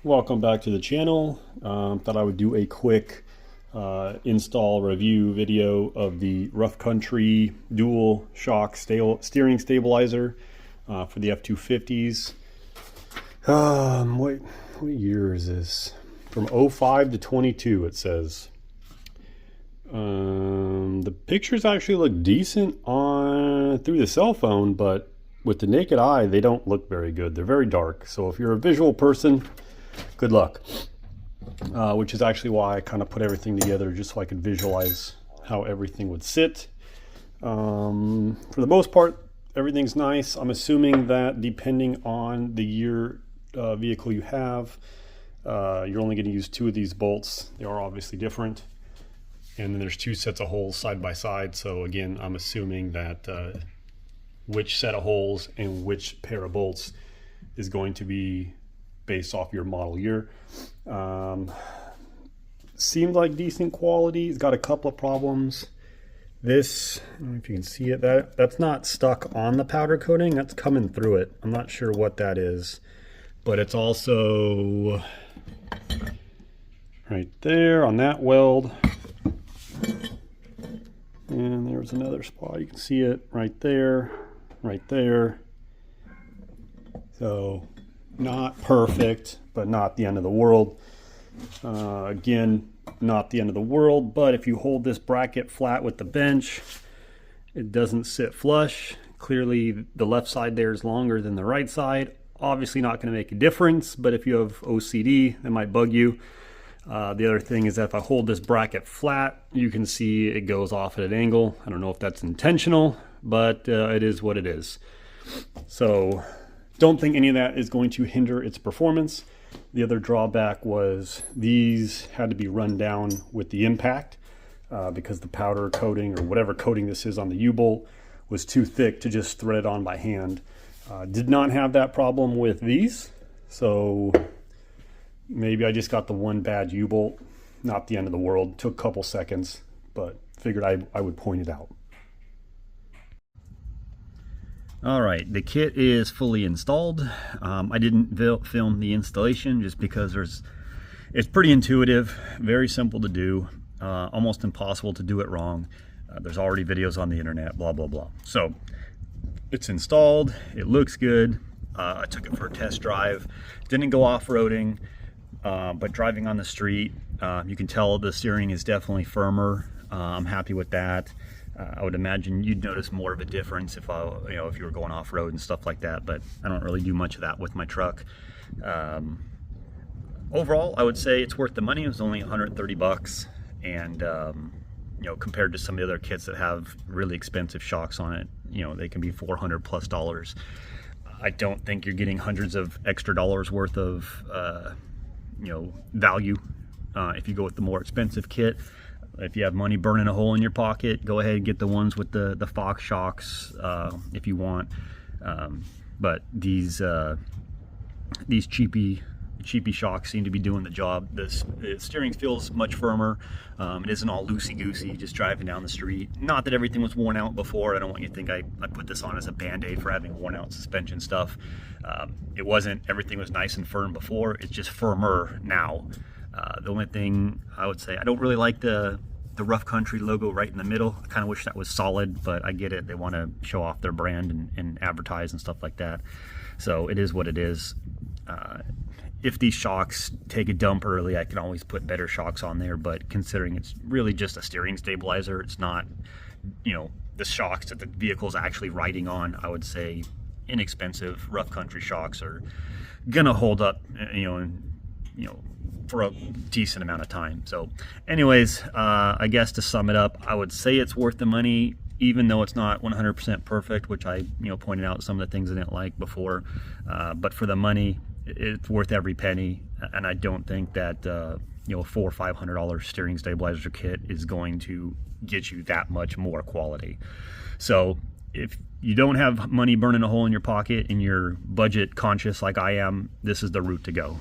Welcome back to the channel. Thought I would do a quick install review video of the Rough Country dual shock steering stabilizer for the F250s. What year is this? From 05 to 22 it says. The pictures actually look decent on through the cell phone, but with the naked eye they don't look very good. They're very dark, so if you're a visual person, good luck. Which is actually why I kind of put everything together, just so I could visualize how everything would sit. For the most part, everything's nice. I'm assuming that depending on the year vehicle you have, you're only going to use 2 of these bolts. They are obviously different. And then there's 2 sets of holes side by side. So again, I'm assuming that which set of holes and which pair of bolts is going to be based off your model year. Seemed like decent quality. It's got a couple of problems. This, I don't know if you can see it, that's not stuck on the powder coating, that's coming through it. I'm not sure what that is, but it's also right there on that weld. And there's another spot, you can see it right there, right there. So not perfect, but not the end of the world. Again, not the end of the world, but if you hold this bracket flat with the bench, it doesn't sit flush. Clearly the left side there is longer than the right side. Obviously not going to make a difference, but if you have OCD, that might bug you. The other thing is that if I hold this bracket flat, you can see it goes off at an angle. I don't know if that's intentional, but it is what it is. So don't think any of that is going to hinder its performance. The other drawback was these had to be run down with the impact because the powder coating or whatever coating this is on the U-bolt was too thick to just thread it on by hand. Did not have that problem with these, so maybe I just got the one bad U-bolt. Not the end of the world. Took a couple seconds, but figured I would point it out. All right, the kit is fully installed. I didn't film the installation just because it's pretty intuitive, very simple to do, almost impossible to do it wrong. There's already videos on the internet, blah, blah, blah. So it's installed, it looks good. I took it for a test drive. Didn't go off-roading, but driving on the street, you can tell the steering is definitely firmer. I'm happy with that. I would imagine you'd notice more of a difference if if you were going off-road and stuff like that, but I don't really do much of that with my truck. Overall, I would say it's worth the money. It was only 130 bucks, and compared to some of the other kits that have really expensive shocks on it, they can be $400+ I don't think you're getting hundreds of extra dollars worth of value if you go with the more expensive kit. If you have money burning a hole in your pocket, go ahead and get the ones with the Fox shocks if you want. But these cheapy shocks seem to be doing the job. The steering feels much firmer. It isn't all loosey-goosey just driving down the street. Not that everything was worn out before. I don't want you to think I put this on as a band-aid for having worn out suspension stuff. It wasn't. Everything was nice and firm before. It's just firmer now. The only thing I would say, I don't really like the Rough Country logo right in the middle. I kind of wish that was solid, but I get it. They want to show off their brand and advertise and stuff like that. So it is what it is. If these shocks take a dump early, I can always put better shocks on there, but considering it's really just a steering stabilizer, it's not, the shocks that the vehicle's actually riding on, I would say inexpensive Rough Country shocks are gonna hold up, for a decent amount of time. So anyways, I guess to sum it up, I would say it's worth the money, even though it's not 100% perfect, which I pointed out some of the things I didn't like before. But for the money, it's worth every penny. And I don't think that $400 or $500 steering stabilizer kit is going to get you that much more quality. So if you don't have money burning a hole in your pocket and you're budget conscious like I am, this is the route to go.